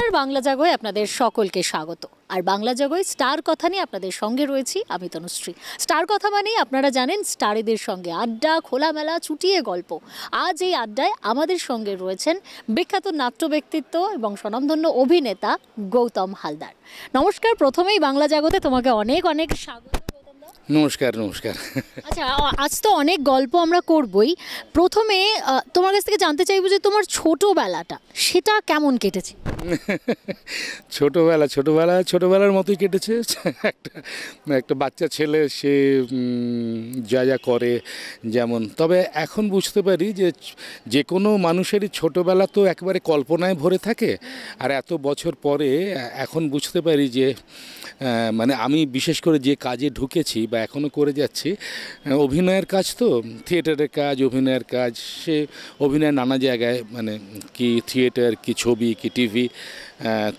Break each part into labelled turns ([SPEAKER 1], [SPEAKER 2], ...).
[SPEAKER 1] নমস্কার, বাংলা জাগোয় আপনাদের সকলকে স্বাগত। আর বাংলা জাগোয় স্টার কথা নিয়ে আপনাদের সঙ্গে রয়েছি আমি তনুশ্রী। স্টার কথা মানেই আপনারা জানেন স্টারেদের সঙ্গে আড্ডা, খোলামেলা, চুটিয়ে গল্প। আজ এই আড্ডায় আমাদের সঙ্গে রয়েছেন বিখ্যাত নাট্য ব্যক্তিত্ব এবং স্বনামধন্য অভিনেতা গৌতম হালদার। নমস্কার, প্রথমেই বাংলা জাগতে তোমাকে অনেক অনেক স্বাগত।
[SPEAKER 2] নমস্কার নমস্কার।
[SPEAKER 1] আচ্ছা, আজ তো অনেক গল্প আমরা করবই। প্রথমে তোমার কাছ থেকে জানতে চাইবো যে তোমার ছোটবেলাটা সেটা কেমন কেটেছে?
[SPEAKER 2] ছোটোবেলার মতোই কেটেছে। একটা বাচ্চা ছেলে, সে যা যা করে যেমন। তবে এখন বুঝতে পারি যে কোনো মানুষেরই ছোটোবেলা তো একেবারে কল্পনায় ভরে থাকে। আর এত বছর পরে এখন বুঝতে পারি যে মানে আমি বিশেষ করে যে কাজে ঢুকেছি বা এখনও করে যাচ্ছি, অভিনয়ের কাজ, তো থিয়েটারের কাজ, অভিনয়ের কাজ। সে অভিনয় নানা জায়গায়, মানে কি থিয়েটার, কি ছবি, কি টিভি।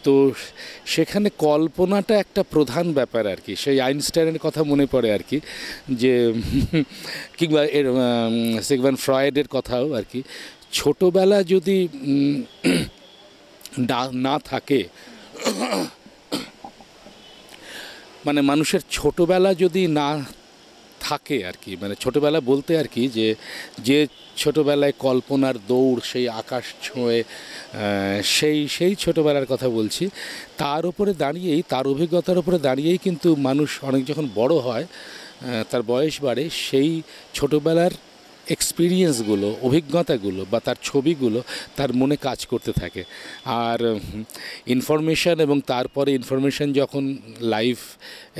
[SPEAKER 2] তো সেখানে কল্পনাটা একটা প্রধান ব্যাপার আর কি। সেই আইনস্টাইনের কথা মনে পড়ে আর কি, যে কিংবা সিগমন্ড ফ্রয়েডের কথাও আর কি। ছোটোবেলা যদি না থাকে, মানে মানুষের ছোটোবেলা যদি না থাকে আর কি, মানে ছোটোবেলা বলতে আর কি যে ছোটোবেলায় কল্পনার দৌড়, সেই আকাশ ছুঁয়ে, সেই ছোটোবেলার কথা বলছি। তার উপরে দাঁড়িয়েই, তার অভিজ্ঞতার উপরে দাঁড়িয়েই কিন্তু মানুষ অনেক যখন বড় হয়, তার বয়স বাড়ে, সেই ছোটোবেলার এক্সপিরিয়েন্সগুলো, অভিজ্ঞতাগুলো বা তার ছবিগুলো তার মনে কাজ করতে থাকে। আর ইনফরমেশান, এবং তারপরে ইনফরমেশান যখন লাইফ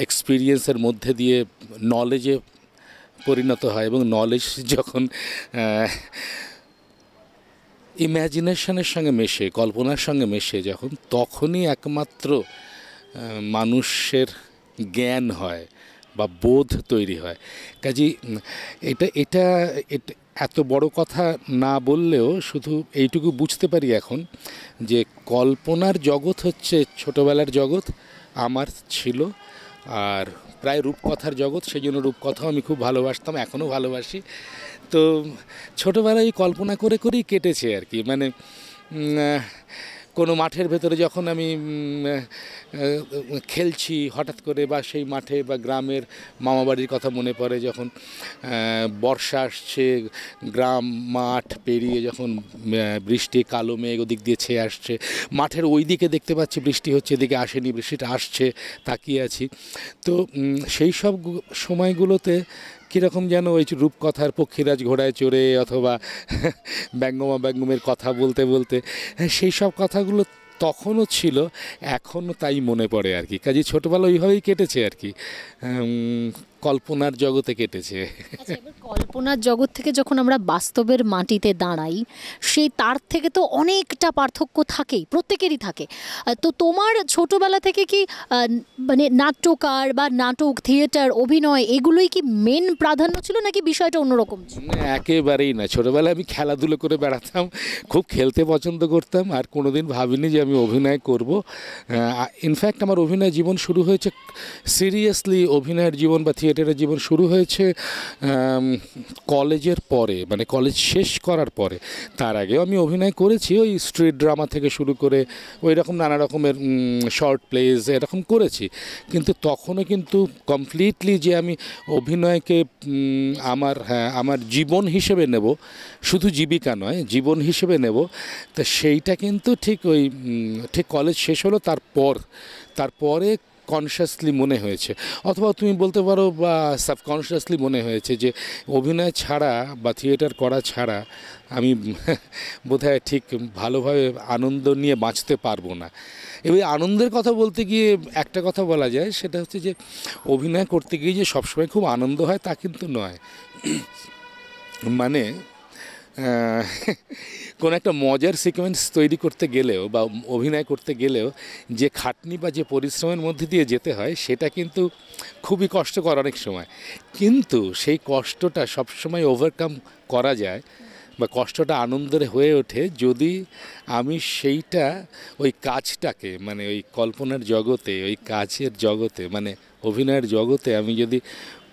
[SPEAKER 2] এক্সপিরিয়েন্সের মধ্যে দিয়ে নলেজে পরিণত হয়, এবং নলেজ যখন ইম্যাজিনেশনের সঙ্গে মেশে, কল্পনার সঙ্গে মেশে যখন, তখনই একমাত্র মানুষের জ্ঞান হয় বা বোধ তৈরি হয়। কাজেই এটা এত বড় কথা না বললেও শুধু এইটুকু বুঝতে পারি এখন, যে কল্পনার জগৎ হচ্ছে ছোটোবেলার জগৎ আমার ছিল। আর প্রায় রূপকথার জগৎ, সেই জন্য রূপকথাও আমি খুব ভালোবাসতাম, এখনও ভালোবাসি। তো ছোটোবেলায় কল্পনা করে করেই কেটেছে আর কি। মানে কোনো মাঠের ভেতরে যখন আমি খেলছি হঠাৎ করে, বা সেই মাঠে বা গ্রামের মামাবাড়ির কথা মনে পড়ে, যখন বর্ষা আসছে, গ্রাম মাঠ পেরিয়ে যখন বৃষ্টি, কালো মেঘ ওদিক দিয়ে ছেয়ে আসছে, মাঠের ওই দিকে দেখতে পাচ্ছি বৃষ্টি হচ্ছে, এদিকে আসেনি, বৃষ্টিটা আসছে, তাকিয়ে আছি। তো সেই সব সময়গুলোতে কীরকম যেন ওই রূপকথার পক্ষীরাজ ঘোড়ায় চড়ে, অথবা ব্যঙ্গমা ব্যঙ্গমের কথা বলতে বলতে, সেই সব কথাগুলো তখনও ছিল, এখনও তাই মনে পড়ে আর কি। কাজে ছোটোবেলা ওইভাবেই কেটেছে আর কি, কল্পনার জগতে কেটেছে।
[SPEAKER 1] কল্পনার জগৎ থেকে যখন আমরা বাস্তবের মাটিতে দাঁড়াই, তার থেকে তো অনেকটা পার্থক্য থাকেই, প্রত্যেকেরই থাকে। তো তোমার ছোটবেলা থেকে কি মানে নাট্যকার বা নাটক, থিয়েটার, অভিনয় এগুলোই কি মেন প্রাধান্য ছিল, নাকি বিষয়টা অন্যরকম ছিল?
[SPEAKER 2] একেবারেই না। ছোটোবেলায় আমি খেলাধুলো করে বেড়াতাম, খুব খেলতে পছন্দ করতাম, আর কোনোদিন ভাবিনি যে আমি অভিনয় করব। ইনফ্যাক্ট আমার অভিনয় জীবন শুরু হয়েছে, সিরিয়াসলি অভিনয়ের জীবন বা থিয়েটারের জীবন শুরু হয়েছে কলেজের পরে, মানে কলেজ শেষ করার পরে। তার আগেও আমি অভিনয় করেছি, ওই স্ট্রিট ড্রামা থেকে শুরু করে ওই রকম নানা রকমের শর্ট প্লেজ এরকম করেছি। কিন্তু তখনও কিন্তু কমপ্লিটলি যে আমি অভিনয়কে আমার জীবন হিসেবে নেব, শুধু জীবিকা নয়, জীবন হিসেবে নেব, তা সেইটা কিন্তু ঠিক কলেজ শেষ হলো তারপরে কনসিয়াসলি মনে হয়েছে, অথবা তুমি বলতে পারো বা সাবকনসিয়াসলি মনে হয়েছে, যে অভিনয় ছাড়া বা থিয়েটার করা ছাড়া আমি বোধহয় ঠিক ভালোভাবে আনন্দ নিয়ে বাঁচতে পারবো না। এবার আনন্দের কথা বলতে গিয়ে একটা কথা বলা যায়, সেটা হচ্ছে যে অভিনয় করতে গিয়ে যে সবসময় খুব আনন্দ হয় তা কিন্তু নয়। মানে কোনো একটা মজার সিকোয়েন্স তৈরি করতে গেলেও বা অভিনয় করতে গেলেও যে খাটনি বা যে পরিশ্রমের মধ্যে দিয়ে যেতে হয়, সেটা কিন্তু খুবই কষ্টকর অনেক সময়। কিন্তু সেই কষ্টটা সবসময় ওভারকাম করা যায়, বা কষ্টটা আনন্দের হয়ে ওঠে যদি আমি সেইটা, ওই কাজটাকে, মানে ওই কল্পনার জগতে, ওই কাজের জগতে, মানে অভিনয়ের জগতে আমি যদি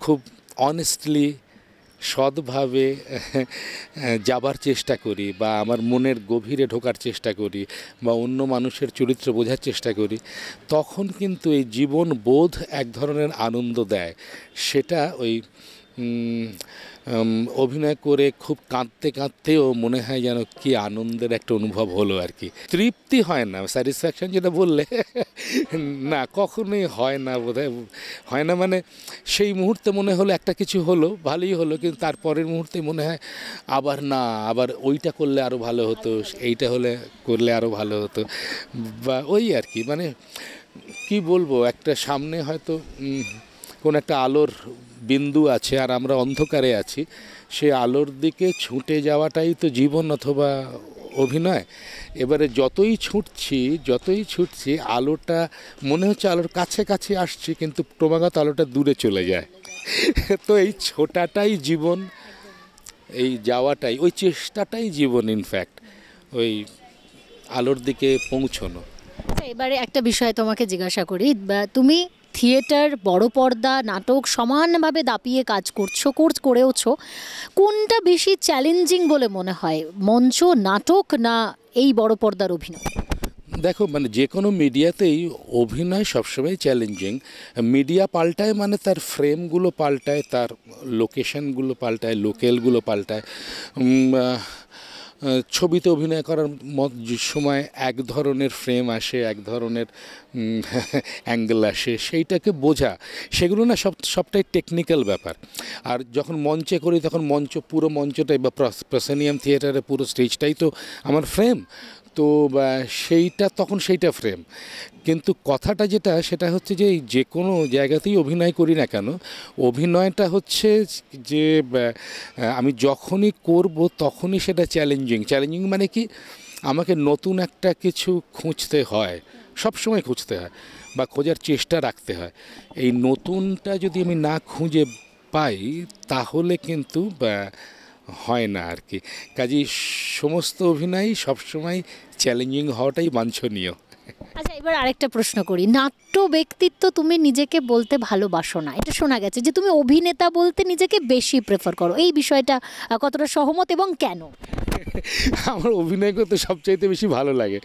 [SPEAKER 2] খুব অনেস্টলি সৎভাবে যাবার চেষ্টা করি বা আমার মনের গভীরে ঢোকার চেষ্টা করি বা অন্য মানুষের চরিত্র বোঝার চেষ্টা করি, তখন কিন্তু এই জীবন বোধ এক ধরনের আনন্দ দেয়। সেটা ওই অভিনয় করে খুব কাঁদতে কাঁদতেও মনে হয় যেন কি আনন্দের একটা অনুভব হলো আর কি। তৃপ্তি হয় না, স্যাটিসফ্যাকশন যেটা বললে না, কখনোই হয় না, বোধহয় হয় না। মানে সেই মুহূর্তে মনে হলো একটা কিছু হলো, ভালোই হলো, কিন্তু তারপরের মুহূর্তে মনে হয় আবার না, আবার ওইটা করলে আরও ভালো হতো, এইটা করলে আরও ভালো হতো, বা ওই আর কি। মানে কি বলবো, একটা সামনে হয়তো কোন একটা আলোর বিন্দু আছে আর আমরা অন্ধকারে আছি, সে আলোর দিকে ছুটে যাওয়াটাই তো জীবন অথবা অভিনয়। এবারে যতই ছুটছি আলোটা মনে হচ্ছে আলোর কাছে কাছে আসছি, কিন্তু ক্রমাগত আলোটা দূরে চলে যায়। তো এই ছোটাটাই জীবন, এই যাওয়াটাই, ওই চেষ্টাটাই জীবন, ইনফ্যাক্ট ওই আলোর দিকে পৌঁছনো।
[SPEAKER 1] এবারে একটা বিষয় তোমাকে জিজ্ঞাসা করি, তুমি থিয়েটার, বড় পর্দা, নাটক সমানভাবে দাপিয়ে কাজ করেওছো, কোনটা বেশি চ্যালেঞ্জিং বলে মনে হয়, মঞ্চ, নাটক, না এই বড় পর্দার অভিনয়?
[SPEAKER 2] দেখো, মানে যে কোনো মিডিয়াতেই অভিনয় সবসময় চ্যালেঞ্জিং। মিডিয়া পাল্টায় মানে তার ফ্রেমগুলো পাল্টায়, তার লোকেশনগুলো পাল্টায়, লোকেলগুলো পাল্টায়। ছবিতে অভিনয় করার সময় এক ধরনের ফ্রেম আসে, এক ধরনের অ্যাঙ্গেল আসে, সেইটাকে বোঝা, সেগুলো না সবটাই টেকনিক্যাল ব্যাপার। আর যখন মঞ্চে করি তখন পুরো মঞ্চটাই বা প্রসেনিয়াম থিয়েটারে পুরো স্টেজটাই তো আমার ফ্রেম, তো সেইটা ফ্রেম। কিন্তু কথাটা সেটা হচ্ছে যে কোনো জায়গাতেই অভিনয় করি না কেন, অভিনয়টা হচ্ছে যে আমি যখনই করব তখনই সেটা চ্যালেঞ্জিং মানে কি, আমাকে নতুন একটা কিছু খুঁজতে হয়, সবসময় খুঁজতে হয় বা খোঁজার চেষ্টা রাখতে হয়। এই নতুনটা যদি আমি না খুঁজে পাই তাহলে কিন্তু হয় না আর কি। কাজেই সমস্ত অভিনয় সবসময় চ্যালেঞ্জিং হওয়াটাই বাঞ্ছনীয়।
[SPEAKER 1] আচ্ছা, এবার আরেকটা প্রশ্ন করি, নাট্য ব্যক্তিত্ব তুমি নিজেকে বলতে ভালোবাসো না, এটা শোনা গেছে যে তুমি অভিনেতা বলতে নিজেকে বেশি প্রেফার করো, এই বিষয়টা কতটা সহমত এবং কেন?
[SPEAKER 2] আমার অভিনয় করতে সবচাইতে বেশি ভালো লাগে।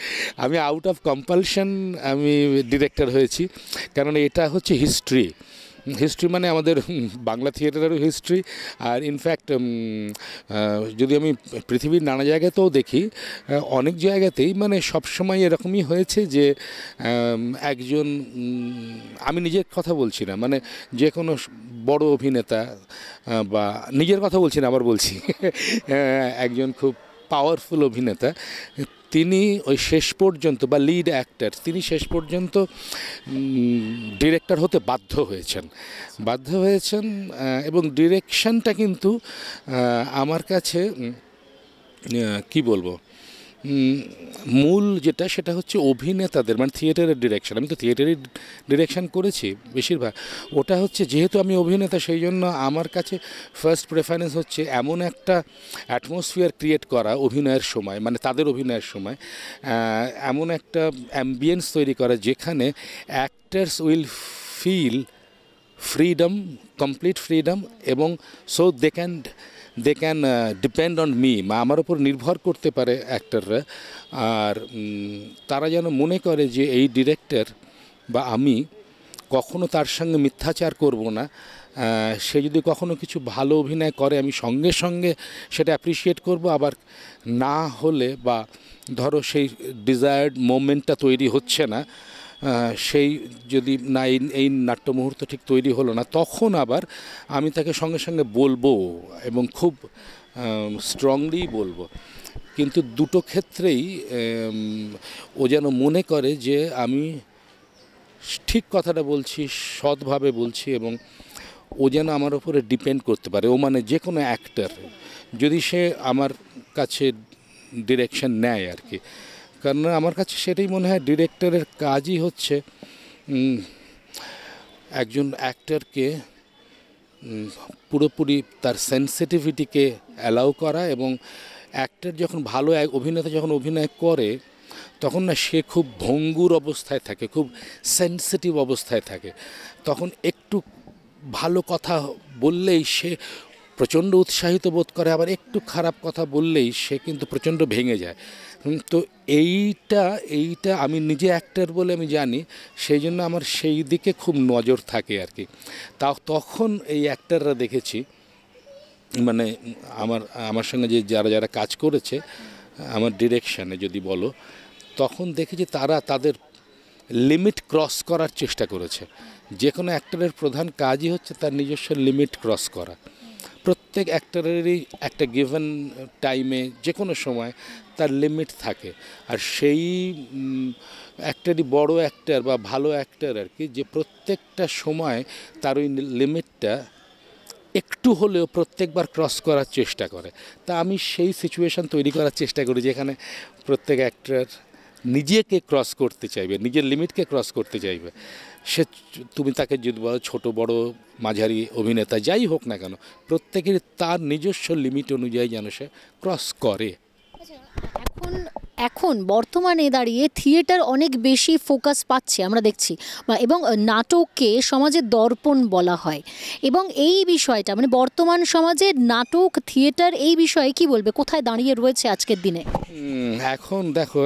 [SPEAKER 2] আমি আউট অফ কম্পালশন আমি ডিরেক্টর হয়েছি, কারণ এটা হচ্ছে হিস্ট্রি মানে আমাদের বাংলা থিয়েটারেরও হিস্ট্রি। আর ইনফ্যাক্ট যদি আমি পৃথিবীর নানা জায়গাতেও দেখি, অনেক জায়গাতেই মানে সবসময় এরকমই হয়েছে যে একজন, আমি নিজের কথা বলছি না, মানে যে কোনো বড় অভিনেতা, বা নিজের কথা বলছি না, আবার বলছি একজন খুব পাওয়ারফুল অভিনেতা, তিনি ওই শেষ পর্যন্ত, বা লিড অ্যাক্টর, তিনি শেষ পর্যন্ত ডিরেক্টর হতে বাধ্য হয়েছেন। এবং ডিরেকশনটা কিন্তু আমার কাছে কি বলবো, মূল সেটা হচ্ছে অভিনেতাদের, মানে থিয়েটারের ডিরেকশন। আমি তো থিয়েটারের ডিরেকশন করেছি বেশিরভাগ, ওটা হচ্ছে যেহেতু আমি অভিনেতা, সেই জন্য আমার কাছে ফার্স্ট প্রেফারেন্স হচ্ছে এমন একটা অ্যাটমসফিয়ার ক্রিয়েট করা অভিনয়ের সময়, মানে তাদের অভিনয়ের সময় এমন একটা অ্যাম্বিয়েন্স তৈরি করা যেখানে actors will feel freedom, complete freedom, এবং so they can depend on me, আমার ওপর নির্ভর করতে পারে অ্যাক্টররা। আর তারা যেন মনে করে যে এই ডিরেক্টর বা আমি কখনো তার সঙ্গে মিথ্যাচার করব না। সে যদি কখনো কিছু ভালো অভিনয় করে আমি সঙ্গে সঙ্গে সেটা অ্যাপ্রিসিয়েট করব, আবার না হলে, বা ধরো সেই ডিজায়ার্ড মোমেন্টটা তৈরি হচ্ছে না, সেই যদি না এই নাট্য মুহূর্ত ঠিক তৈরি হলো না, তখন আবার আমি তাকে সঙ্গে সঙ্গে বলবো, এবং খুব স্ট্রংলি বলবো। কিন্তু দুটো ক্ষেত্রেই ও যেন মনে করে যে আমি ঠিক কথাটা বলছি, সৎভাবে বলছি, এবং ও যেন আমার ওপরে ডিপেন্ড করতে পারে। ও মানে যে কোনো অ্যাক্টর যদি সে আমার কাছে ডিরেকশন নেয় আর কি, কারণ আমার কাছে সেটাই মনে হয় ডিরেক্টরের কাজই হচ্ছে একজন অ্যাক্টরকে পুরোপুরি তার সেন্সিটিভিটিকে অ্যালাউ করা, এবং অ্যাক্টর যখন ভালো অভিনেতা যখন অভিনয় করে তখন না সে খুব ভঙ্গুর অবস্থায় থাকে, খুব সেন্সিটিভ অবস্থায় থাকে, তখন একটু ভালো কথা বললেই সে প্রচণ্ড উৎসাহিত বোধ করে, আবার একটু খারাপ কথা বললেই সে কিন্তু প্রচণ্ড ভেঙে যায়। তো এইটা এইটা আমি নিজে অ্যাক্টর বলে আমি জানি, সেই জন্য আমার সেই দিকে খুব নজর থাকে আর কি। তখন এই অ্যাক্টররা দেখেছি, মানে আমার আমার সঙ্গে যে যারা যারা কাজ করেছে আমার ডিরেকশানে যদি বলো, তখন দেখেছি তারা তাদের লিমিট ক্রস করার চেষ্টা করেছে। যে কোনো অ্যাক্টরের প্রধান কাজই হচ্ছে তার নিজস্ব লিমিট ক্রস করা। প্রত্যেক অ্যাক্টরেরই একটা গিভেন টাইমে যে কোনো সময় তার লিমিট থাকে, আর সেই একটারই বড় অ্যাক্টর বা ভালো অ্যাক্টর আর কি, যে প্রত্যেকটা সময় তার ওই লিমিটটা একটু হলেও প্রত্যেকবার ক্রস করার চেষ্টা করে। তা আমি সেই সিচুয়েশান তৈরি করার চেষ্টা করি যেখানে প্রত্যেক অ্যাক্টর নিজেকে ক্রস করতে চাইবে, নিজের লিমিটকে ক্রস করতে চাইবে। সে তুমি তাকে যদি বলো ছোটো বড়ো মাঝারি অভিনেতা যাই হোক না কেন, প্রত্যেকের তার নিজস্ব লিমিট অনুযায়ী যেন সে ক্রস করে।
[SPEAKER 1] এখন এখন বর্তমানে দাঁড়িয়ে থিয়েটার অনেক বেশি ফোকাস পাচ্ছে আমরা দেখছি, এবং নাটককে সমাজের দর্পণ বলা হয়। এবং এই বিষয়টা মানে বর্তমান সমাজে নাটক থিয়েটার এই বিষয়ে কি বলবে, কোথায় দাঁড়িয়ে রয়েছে আজকের দিনে?
[SPEAKER 2] এখন দেখো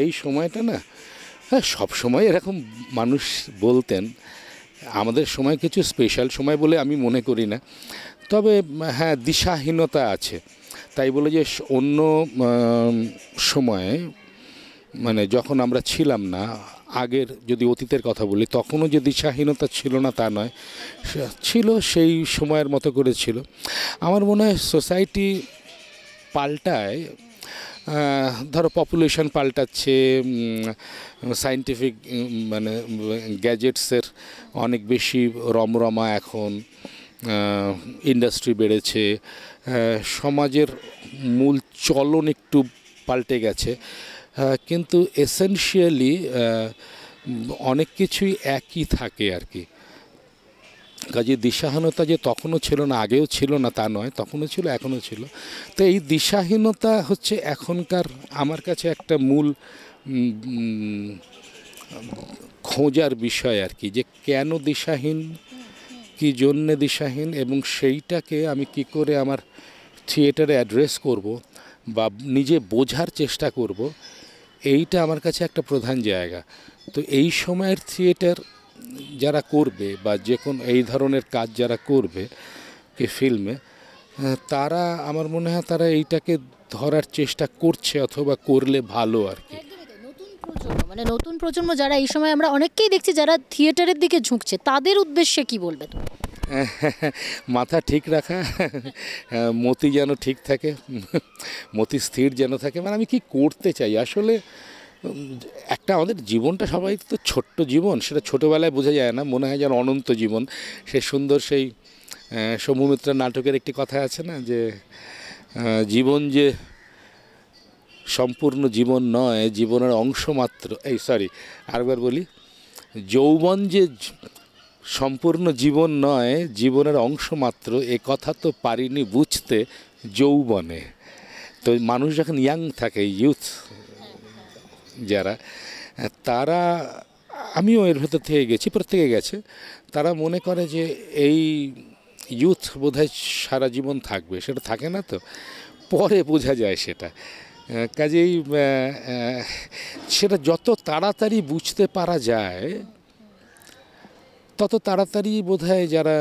[SPEAKER 2] এই সময়টা না, হ্যাঁ সব সময় এরকম মানুষ বলতেন, আমাদের সময় কিছু স্পেশাল সময় বলে আমি মনে করি না। তবে হ্যাঁ দিশাহীনতা আছে, তাই বলে যে অন্য সময়ে মানে যখন আমরা ছিলাম না, আগের যদি অতীতের কথা বলি, তখনও যে দিশাহীনতা ছিল না তা নয়, ছিল সেই সময়ের মতো করে ছিল। আমার মনে হয় সোসাইটি পাল্টায়, ধরো পপুলেশন পাল্টাচ্ছে, সায়েন্টিফিক মানে গ্যাজেটসের অনেক বেশি রমরমা এখন, ইন্ডাস্ট্রি বেড়েছে, সমাজের মূল চলন একটু পাল্টে গেছে, কিন্তু এসেনশিয়ালি অনেক কিছুই একই থাকে আর কি। কাজে দিশাহীনতা যে তখনও ছিল না, আগেও ছিল না তা নয়, তখনও ছিল এখনও ছিল। তো এই দিশাহীনতা হচ্ছে এখনকার আমার কাছে একটা মূল খোঁজার বিষয় আর কি, যে কেন দিশাহীন, কী জন্যে দিশাহীন, এবং সেইটাকে আমি কি করে আমার থিয়েটারে অ্যাড্রেস করব বা নিজে বোঝার চেষ্টা করব, এইটা আমার কাছে একটা প্রধান জায়গা। তো এই সময়ের থিয়েটার যারা করবে বা যে কোনো এই ধরনের কাজ যারা করবে কি ফিল্মে, তারা আমার মনে হয় তারা এইটাকে ধরার চেষ্টা করছে অথবা করলে ভালো আর কি।
[SPEAKER 1] মানে নতুন প্রজন্ম যারা এই সময় আমরা অনেককেই দেখছি যারা থিয়েটারের দিকে ঝুঁকছে, তাদের উদ্দেশ্যে কি বলবে?
[SPEAKER 2] মাথা ঠিক রাখা, মতি যেন ঠিক থাকে, মতি স্থির যেন থাকে। মানে আমি কি করতে চাই আসলে, একটা আমাদের জীবনটা সবাই তো ছোট্ট জীবন, সেটা ছোটোবেলায় বোঝা যায় না, মনে হয় যেন অনন্ত জীবন। সে সুন্দর সেই সৌম্যমিত্র নাটকের একটি কথা আছে না, যে জীবন যে সম্পূর্ণ জীবন নয়, জীবনের অংশ মাত্র, আরেকবার বলি, যৌবন যে সম্পূর্ণ জীবন নয়, জীবনের অংশ মাত্র, এ কথা তো পারিনি বুঝতে যৌবনে। তো মানুষ যখন ইয়াং থাকে, ইউথ যারা, তারা, আমিও এর ভেতর থেকে গেছি, প্রত্যেকে গেছে, তারা মনে করে যে এই ইউথ বোধহয় সারা জীবন থাকবে, সেটা থাকে না, তো পরে বোঝা যায় সেটা। কাজেই সেটা যত তাড়াতাড়ি বুঝতে পারা যায় তত তাড়াতাড়ি বোধহয় যারা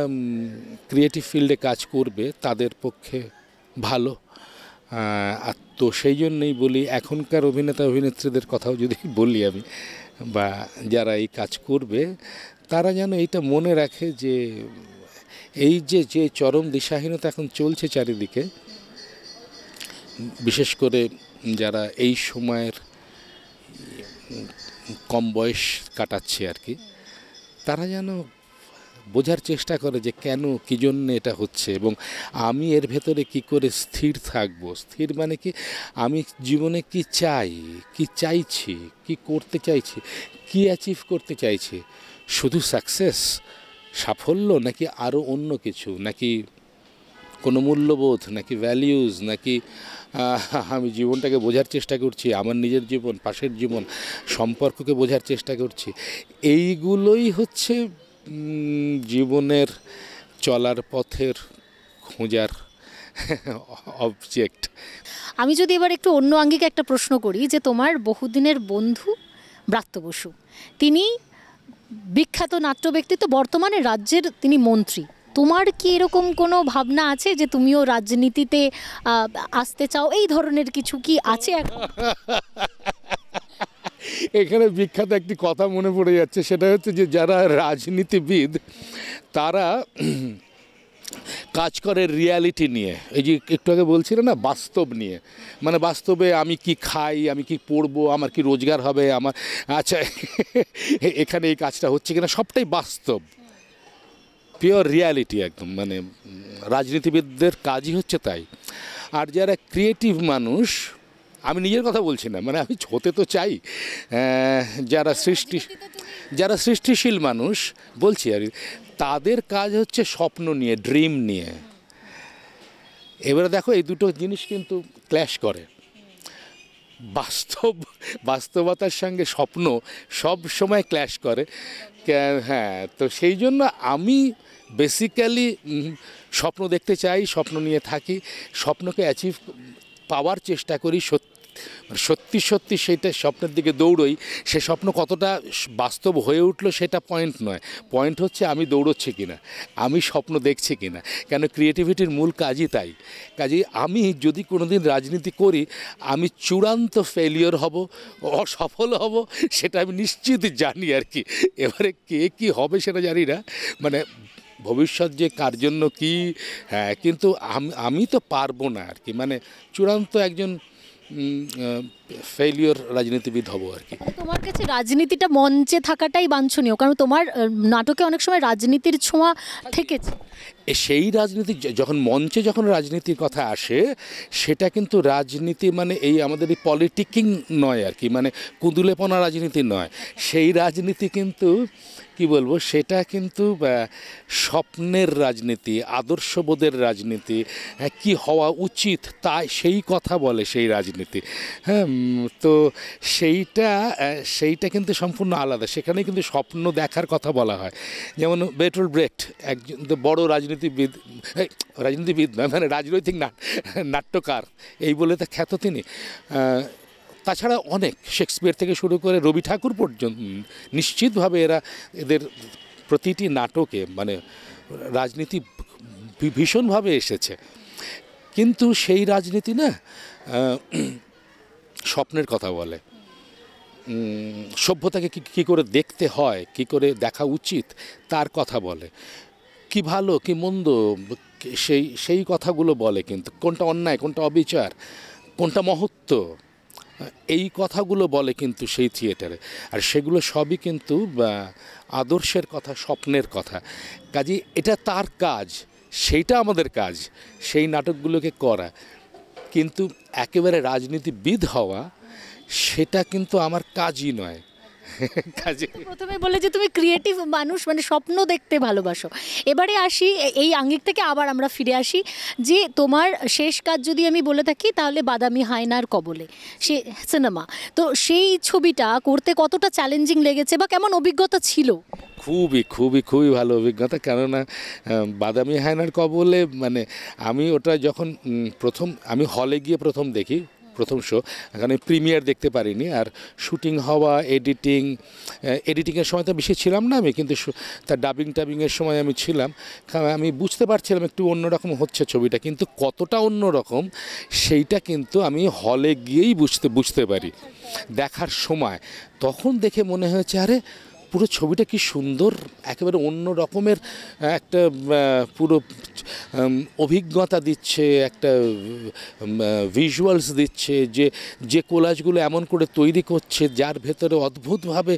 [SPEAKER 2] ক্রিয়েটিভ ফিল্ডে কাজ করবে তাদের পক্ষে ভালো। আর তো সেই জন্যই বলি, এখনকার অভিনেতা অভিনেত্রীদের কথাও যদি বলি আমি, বা যারা এই কাজ করবে, তারা যেন এইটা মনে রাখে যে এই যে চরম দিশাহীনতা এখন চলছে চারিদিকে, বিশেষ করে যারা এই সময়ের কম বয়স কাটাচ্ছে আর কি, তারা যেন বোঝার চেষ্টা করে যে কেন, কী জন্যে এটা হচ্ছে, এবং আমি এর ভেতরে কি করে স্থির থাকব। স্থির মানে কি, আমি জীবনে কি চাই, কি চাইছি, কি করতে চাইছি, কি অ্যাচিভ করতে চাইছি, শুধু সাকসেস, সাফল্য, নাকি আরও অন্য কিছু, নাকি কোনো মূল্যবোধ, নাকি ভ্যালিউজ, নাকি আমি জীবনটাকে বোঝার চেষ্টা করছি, আমার নিজের জীবন, পাশের জীবন, সম্পর্ককে বোঝার চেষ্টা করছি। এইগুলোই হচ্ছে জীবনের চলার পথের খোঁজার অবজেক্ট।
[SPEAKER 1] আমি যদি এবার একটু অন্য আঙ্গিকে একটা প্রশ্ন করি, যে তোমার বহুদিনের বন্ধু ব্রাত্য বসু, তিনি বিখ্যাত নাট্য ব্যক্তিত্ব, বর্তমানে রাজ্যের তিনি মন্ত্রী। তোমার কি এরকম কোনো ভাবনা আছে যে তুমিও রাজনীতিতে আসতে চাও? এই ধরনের কিছু কি আছে এখন?
[SPEAKER 2] এখানে বিখ্যাত একটি কথা মনে পড়ে যাচ্ছে, সেটা হচ্ছে যে যারা রাজনীতিবিদ তারা কাজ করে রিয়ালিটি নিয়ে। এই যে একটু আগে বলছিল না, বাস্তব নিয়ে, মানে বাস্তবে আমি কি খাই, আমি কি পড়বো, আমার কি রোজগার হবে, আমার আচ্ছা এখানে এই কাজটা হচ্ছে কিনা, সবটাই বাস্তব, পিওর রিয়ালিটি একদম। মানে রাজনীতিবিদদের কাজই হচ্ছে তাই। আর যারা ক্রিয়েটিভ মানুষ, আমি নিজের কথা বলছি না, মানে আমি হতে তো চাই, যারা সৃষ্টিশীল মানুষ বলছি আর, তাদের কাজ হচ্ছে স্বপ্ন নিয়ে, ড্রিম নিয়ে। এবারে দেখো এই দুটো জিনিস কিন্তু ক্ল্যাশ করে। বাস্তবতার সঙ্গে স্বপ্ন সব সময় ক্ল্যাশ করে। হ্যাঁ, তো সেই জন্য আমি বেসিক্যালি স্বপ্ন দেখতে চাই, স্বপ্ন নিয়ে থাকি, স্বপ্নকে অ্যাচিভ পাওয়ার চেষ্টা করি, সত্যি সত্যি সেইটা স্বপ্নের দিকে দৌড়ই। সে স্বপ্ন কতটা বাস্তব হয়ে উঠলো সেটা পয়েন্ট নয়, পয়েন্ট হচ্ছে আমি দৌড়চ্ছি কিনা, আমি স্বপ্ন দেখছি কিনা। কেন ক্রিয়েটিভিটির মূল কাজই তাই। কাজেই আমি যদি কোনোদিন রাজনীতি করি, আমি চূড়ান্ত ফেলিওর হব, অসফল হব, সেটা আমি নিশ্চিত জানি আর কি। এবারে কে কী হবে সেটা জানি না, মানে ভবিষ্যৎ যে কার জন্য কী, হ্যাঁ, কিন্তু আমি তো পারবো না আর কি, মানে চূড়ান্ত একজন ফেলিওর রাজনীতিবিদ হব আর কি।
[SPEAKER 1] তোমার কাছে রাজনীতিটা মঞ্চে থাকাটাই বাঞ্ছনীয়, কারণ তোমার নাটকে অনেক সময় রাজনীতির ছোঁয়া থেকেছে।
[SPEAKER 2] সেই রাজনীতি যখন রাজনীতির কথা আসে, সেটা কিন্তু রাজনীতি মানে এই আমাদের এই পলিটিকিং নয় আর কি, মানে কুঁদুলেপনা রাজনীতি নয়। সেই রাজনীতি কিন্তু কি বলবো, সেটা কিন্তু স্বপ্নের রাজনীতি, আদর্শবোধের রাজনীতি, কি হওয়া উচিত তাই সেই কথা বলে সেই রাজনীতি। হ্যাঁ, তো সেইটা কিন্তু সম্পূর্ণ আলাদা। সেখানে কিন্তু স্বপ্ন দেখার কথা বলা হয়। যেমন বের্টোল্ট ব্রেখট, একজন বড় রাজনীতিবিদ নয়, মানে রাজনৈতিক নাট্যকার এই বলে তা খ্যাত তিনি। তাছাড়া অনেক, শেক্সপিয়ার থেকে শুরু করে রবি ঠাকুর পর্যন্ত, নিশ্চিতভাবে এদের প্রতিটি নাটকে মানে রাজনীতি ভীষণভাবে এসেছে। কিন্তু সেই রাজনীতি না স্বপ্নের কথা বলে, সভ্যতাকে কী করে দেখতে হয়, কী করে দেখা উচিত তার কথা বলে, কি ভালো কি মন্দ সেই কথাগুলো বলে। কিন্তু কোনটা অন্যায়, কোনটা অবিচার, কোনটা মহত্ব, এই কথাগুলো বলে কিন্তু সেই থিয়েটারে। আর সেগুলো সবই কিন্তু আদর্শের কথা, স্বপ্নের কথা। কাজেই এটা তার কাজ, সেইটা আমাদের কাজ, সেই নাটকগুলোকে করা। কিন্তু একেবারে রাজনীতিবিদ হওয়া সেটা কিন্তু আমার কাজই নয়। কাজে
[SPEAKER 1] প্রথমে বলে যে তুমি ক্রিয়েটিভ মানুষ, মানে স্বপ্ন দেখতে ভালোবাসো। এবারে আসি এই আঙ্গিক থেকে, আবার আমরা ফিরে আসি যে তোমার শেষ কাজ যদি আমি বলে থাকি তাহলে বাদামি হায়নার কবলে, সে সিনেমা। তো সেই ছবিটা করতে কতটা চ্যালেঞ্জিং লেগেছে বা কেমন অভিজ্ঞতা ছিল?
[SPEAKER 2] খুবই খুবই খুবই ভালো অভিজ্ঞতা। কেননা বাদামি হায়নার কবলে মানে আমি ওটা যখন আমি হলে গিয়ে প্রথম দেখি, প্রথম শো, এখানে প্রিমিয়ার দেখতে পারিনি। আর শুটিং হওয়া, এডিটিংয়ের সময় তো বেশি ছিলাম না আমি, কিন্তু তার টাবিংয়ের সময় আমি ছিলাম। আমি বুঝতে পারছিলাম একটু অন্যরকম হচ্ছে ছবিটা, কিন্তু কতটা অন্যরকম সেইটা কিন্তু আমি হলে গিয়েই বুঝতে পারি দেখার সময়। তখন দেখে মনে হয়েছে আরে পুরো ছবিটা কি সুন্দর, একেবারে অন্য রকমের একটা পুরো অভিজ্ঞতা দিচ্ছে, একটা ভিজুয়ালস দিচ্ছে, যে কোলাজগুলো এমন করে তৈরি করছে যার ভেতরে অদ্ভুতভাবে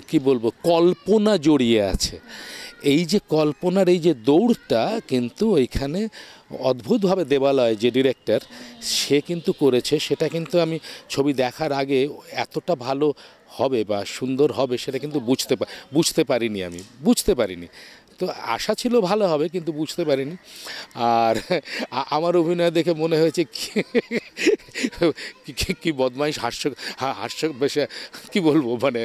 [SPEAKER 2] কি বলবো কল্পনা জড়িয়ে আছে। এই যে কল্পনার এই যে দৌড়টা কিন্তু ওইখানে অদ্ভুতভাবে দেবালয় যে ডিরেক্টর সে কিন্তু করেছে, সেটা কিন্তু আমি ছবি দেখার আগে এতটা ভালো হবে বা সুন্দর হবে সেটা কিন্তু বুঝতে পারিনি। তো আশা ছিল ভালো হবে, কিন্তু বুঝতে পারিনি। আর আমার অভিনয় দেখে মনে হয়েছে কি বদমাইশ হাস্য বেশ, কি বলবো, মানে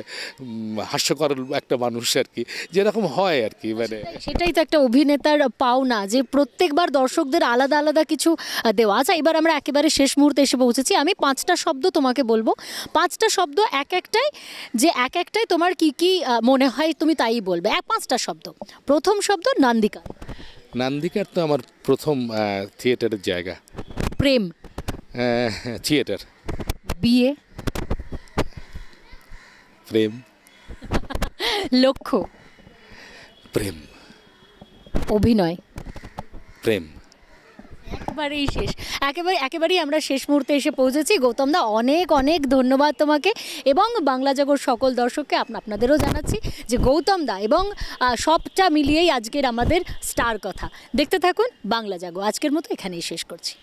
[SPEAKER 2] হাস্যকর একটা মানুষ আর কি, যেরকম হয় আর কি। মানে
[SPEAKER 1] সেটাই তো একটা অভিনেতার পাওনা, যে প্রত্যেকবার দর্শকদের আলাদা আলাদা কিছু দেওয়া। আচ্ছা, এবার আমরা একেবারে শেষ মুহূর্তে এসে পৌঁছেছি। আমি 5টা শব্দ তোমাকে বলবো, 5টা শব্দ এক একটাই তোমার কি কি মনে হয় তুমি তাই বলবে। 5টা শব্দ। প্রথম শব্দ নান্দিকার।
[SPEAKER 2] নান্দিকার তো আমার প্রথম থিয়েটারের জায়গা।
[SPEAKER 1] প্রেম।
[SPEAKER 2] থিয়েটার।
[SPEAKER 1] বিয়ে।
[SPEAKER 2] প্রেম।
[SPEAKER 1] লক্ষ্য।
[SPEAKER 2] প্রেম।
[SPEAKER 1] অভিনয়।
[SPEAKER 2] প্রেম।
[SPEAKER 1] একেবারেই শেষ, একেবারেই আমরা শেষ মুহূর্তে এসে পৌঁছেছি। গৌতম দা, অনেক অনেক ধন্যবাদ তোমাকে, এবং বাংলা জগৎ সকল দর্শককে আপনাদেরও জানাচ্ছি যে গৌতম দা এবং সবটা মিলিয়েই আজকের আমাদের স্টার কথা। দেখতে থাকুন বাংলা জগৎ। আজকের মতো এখানেই শেষ করছি।